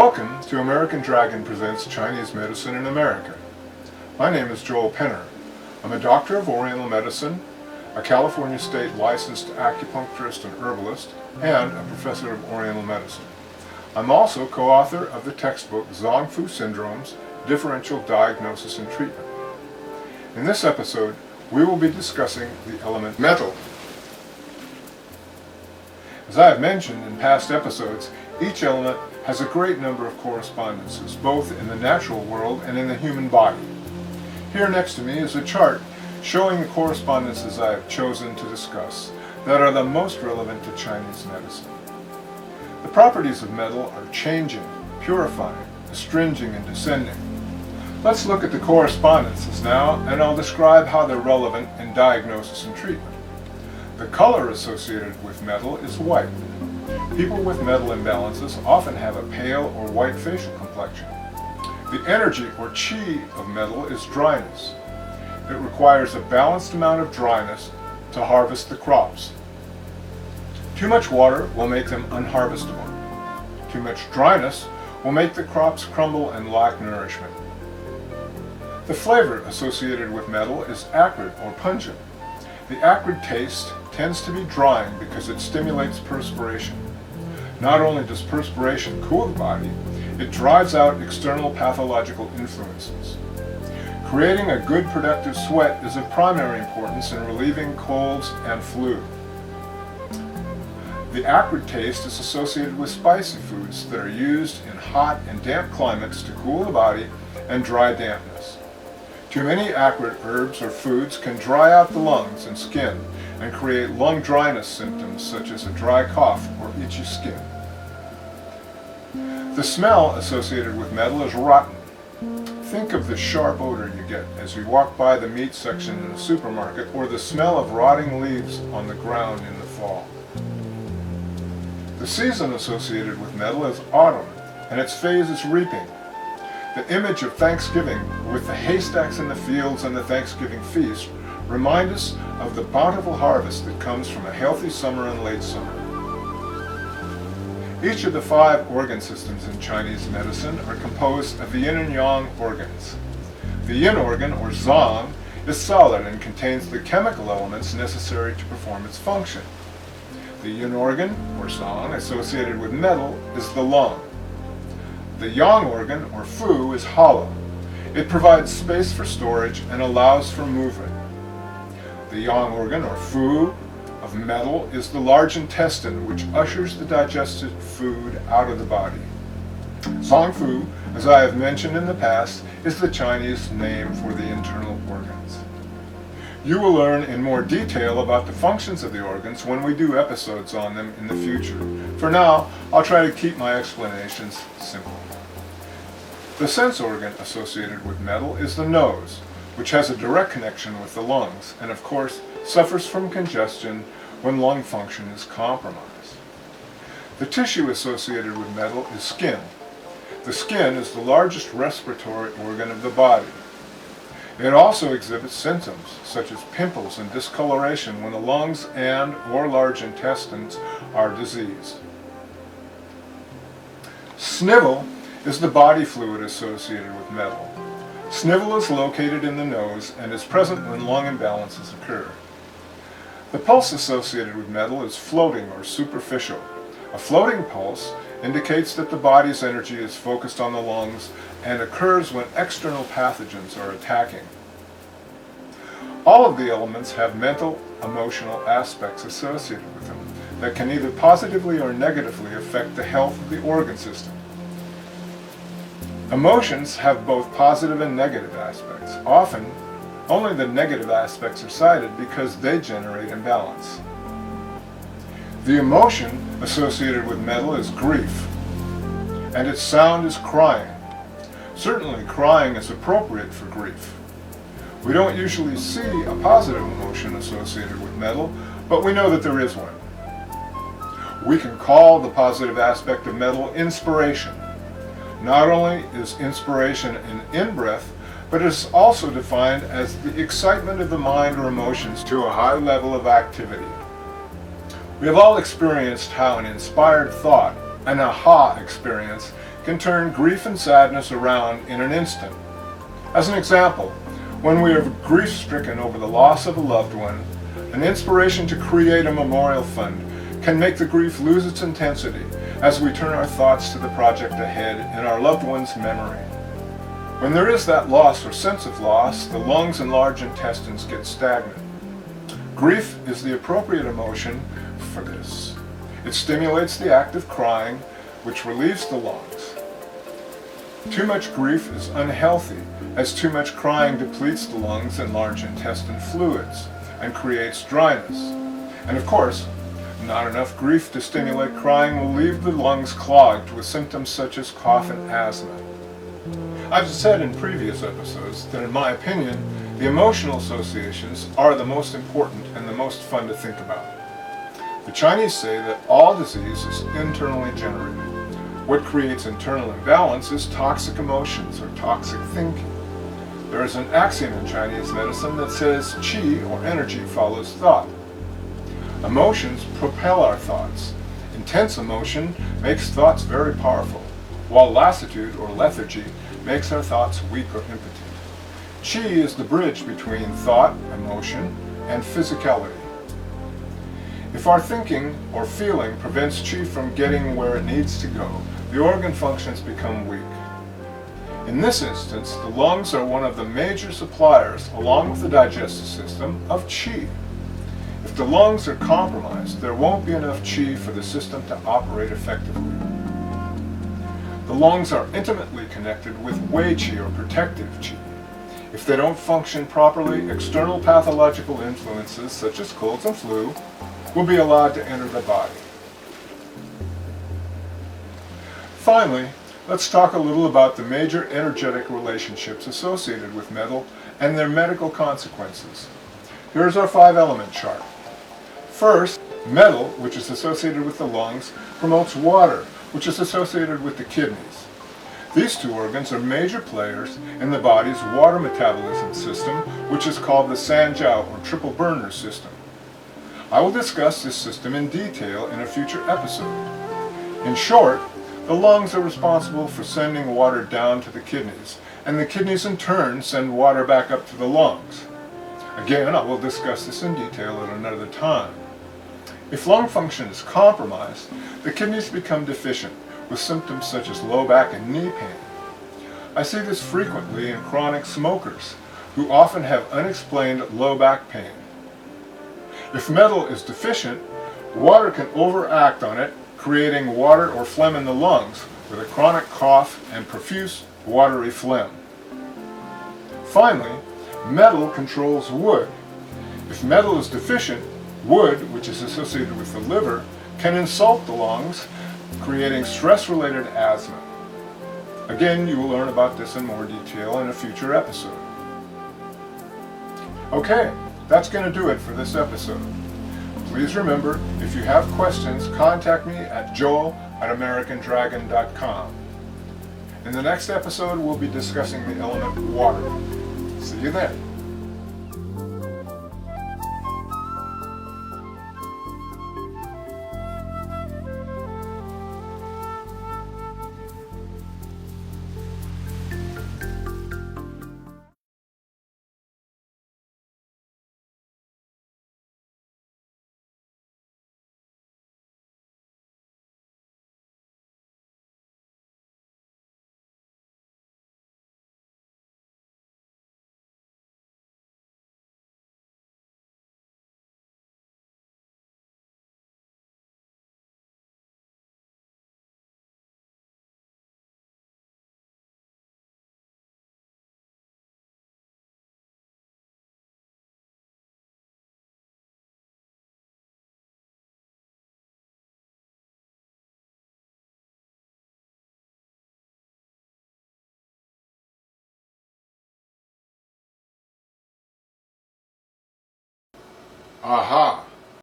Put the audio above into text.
Welcome to AmericanDraqon Presents Chinese Medicine in America. My name is Joel Penner. I'm a doctor of Oriental medicine, a California state licensed acupuncturist and herbalist, and a professor of Oriental medicine. I'm also co-author of the textbook Zong-Fu Syndromes, Differential Diagnosis and Treatment. In this episode, we will be discussing the element metal. As I have mentioned in past episodes, each element has a great number of correspondences, both in the natural world and in the human body. Here next to me is a chart showing the correspondences I have chosen to discuss that are the most relevant to Chinese medicine. The properties of metal are changing, purifying, astringing, and descending. Let's look at the correspondences now, and I'll describe how they're relevant in diagnosis and treatment. The color associated with metal is white. People with metal imbalances often have a pale or white facial complexion. The energy or qi of metal is dryness. It requires a balanced amount of dryness to harvest the crops. Too much water will make them unharvestable. Too much dryness will make the crops crumble and lack nourishment. The flavor associated with metal is acrid or pungent. The acrid taste tends to be drying because it stimulates perspiration. Not only does perspiration cool the body, it drives out external pathological influences. Creating a good productive sweat is of primary importance in relieving colds and flu. The acrid taste is associated with spicy foods that are used in hot and damp climates to cool the body and dry dampness. Too many acrid herbs or foods can dry out the lungs and skin and create lung dryness symptoms such as a dry cough or itchy skin. The smell associated with metal is rotten. Think of the sharp odor you get as you walk by the meat section in a supermarket, or the smell of rotting leaves on the ground in the fall. The season associated with metal is autumn, and its phase is reaping. The image of Thanksgiving with the haystacks in the fields and the Thanksgiving feast remind us of the bountiful harvest that comes from a healthy summer and late summer. Each of the 5 organ systems in Chinese medicine are composed of the yin and yang organs. The yin organ, or zong, is solid and contains the chemical elements necessary to perform its function. The yin organ, or zong, associated with metal is the lung. The yang organ, or fu, is hollow. It provides space for storage and allows for movement. The yang organ, or fu, of metal is the large intestine, which ushers the digested food out of the body. Zong-fu, as I have mentioned in the past, is the Chinese name for the internal organs. You will learn in more detail about the functions of the organs when we do episodes on them in the future. For now, I'll try to keep my explanations simple. The sense organ associated with metal is the nose, which has a direct connection with the lungs, and of course suffers from congestion when lung function is compromised. The tissue associated with metal is skin. The skin is the largest respiratory organ of the body. It also exhibits symptoms such as pimples and discoloration when the lungs and or large intestines are diseased. Snivel is the body fluid associated with metal. Snivel is located in the nose and is present when lung imbalances occur. The pulse associated with metal is floating or superficial. A floating pulse indicates that the body's energy is focused on the lungs and occurs when external pathogens are attacking. All of the elements have mental, emotional aspects associated with them that can either positively or negatively affect the health of the organ system. Emotions have both positive and negative aspects. Often, only the negative aspects are cited because they generate imbalance. The emotion associated with metal is grief, and its sound is crying. Certainly, crying is appropriate for grief. We don't usually see a positive emotion associated with metal, but we know that there is one. We can call the positive aspect of metal inspiration. Not only is inspiration an in-breath, but it is also defined as the excitement of the mind or emotions to a high level of activity. We have all experienced how an inspired thought, an aha experience, can turn grief and sadness around in an instant. As an example, when we are grief-stricken over the loss of a loved one, an inspiration to create a memorial fund can make the grief lose its intensity as we turn our thoughts to the project ahead in our loved one's memory. When there is that loss or sense of loss, the lungs and large intestines get stagnant. Grief is the appropriate emotion for this. It stimulates the act of crying, which relieves the lungs. Too much grief is unhealthy, as too much crying depletes the lungs and large intestine fluids and creates dryness. And of course, not enough grief to stimulate crying will leave the lungs clogged with symptoms such as cough and asthma. I've said in previous episodes that in my opinion, the emotional associations are the most important and the most fun to think about. The Chinese say that all disease is internally generated. What creates internal imbalance is toxic emotions or toxic thinking. There is an axiom in Chinese medicine that says qi, or energy, follows thought. Emotions propel our thoughts. Intense emotion makes thoughts very powerful, while lassitude or lethargy makes our thoughts weak or impotent. Qi is the bridge between thought, emotion, and physicality. If our thinking or feeling prevents qi from getting where it needs to go, the organ functions become weak. In this instance, the lungs are one of the major suppliers, along with the digestive system, of qi. If the lungs are compromised, there won't be enough qi for the system to operate effectively. The lungs are intimately connected with wei qi, or protective qi. If they don't function properly, external pathological influences, such as colds and flu, will be allowed to enter the body. Finally, let's talk a little about the major energetic relationships associated with metal and their medical consequences. Here's our 5-element chart. First, metal, which is associated with the lungs, promotes water, which is associated with the kidneys. These two organs are major players in the body's water metabolism system, which is called the Sanjiao, or triple burner system. I will discuss this system in detail in a future episode. In short, the lungs are responsible for sending water down to the kidneys, and the kidneys in turn send water back up to the lungs. Again, I will discuss this in detail at another time. If lung function is compromised, the kidneys become deficient, with symptoms such as low back and knee pain. I see this frequently in chronic smokers, who often have unexplained low back pain. If metal is deficient, water can overact on it, creating water or phlegm in the lungs, with a chronic cough and profuse watery phlegm. Finally, metal controls wood. If metal is deficient, wood, which is associated with the liver, can insult the lungs, creating stress-related asthma. Again, you will learn about this in more detail in a future episode. Okay, that's going to do it for this episode. Please remember, if you have questions, contact me at joel@AmericanDraqon.com. In the next episode, we'll be discussing the element water. See you then. Aha!